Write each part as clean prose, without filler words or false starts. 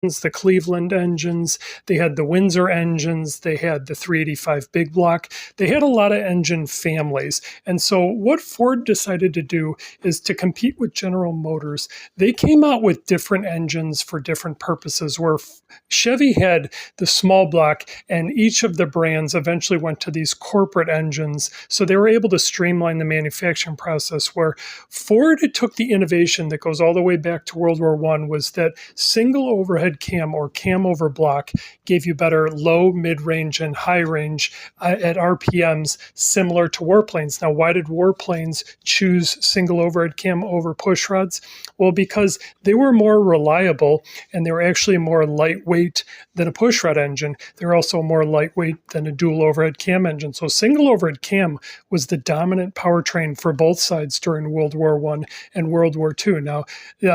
the Cleveland engines, they had the Windsor engines, they had the 385 big block. They had a lot of engine families. And so what Ford decided to do is to compete with General Motors. They came out with different engines for different purposes, where Chevy had the small block, and each of the brands eventually went to these corporate engines. So they were able to streamline the manufacturing process, where Ford took the innovation that goes all the way back to World War I, was that single overhead cam, or cam over block, gave you better low, mid-range, and high range at RPMs similar to warplanes. Now, why did warplanes choose single overhead cam over push rods? Well, because they were more reliable, and they were actually more lightweight than a push rod engine. They're also more lightweight than a dual overhead cam engine. So single overhead cam was the dominant powertrain for both sides during World War I and World War II. Now,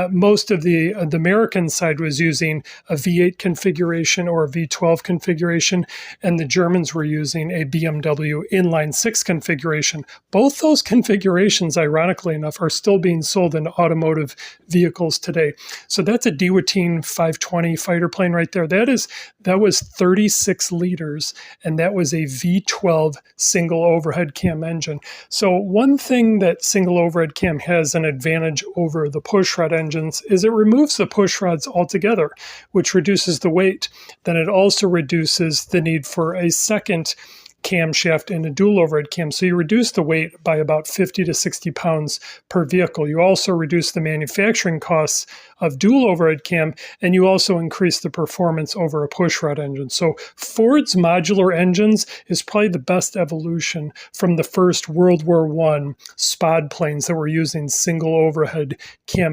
most of the American side was using a V8 configuration or a V12 configuration, and the Germans were using a BMW inline 6 configuration. Both those configurations, ironically enough, are still being sold in automotive vehicles today. So that's a Dewoteen 520 fighter plane right there. That was 36 liters, and that was a V12 single overhead cam engine. So one thing that single overhead cam has an advantage over the pushrod engines is it removes the pushrods altogether, which reduces the weight. Then it also reduces the need for a second camshaft in a dual overhead cam. So you reduce the weight by about 50 to 60 pounds per vehicle. You also reduce the manufacturing costs of dual overhead cam, and you also increase the performance over a pushrod engine. So Ford's modular engines is probably the best evolution from the first World War I Spod planes that were using single overhead cam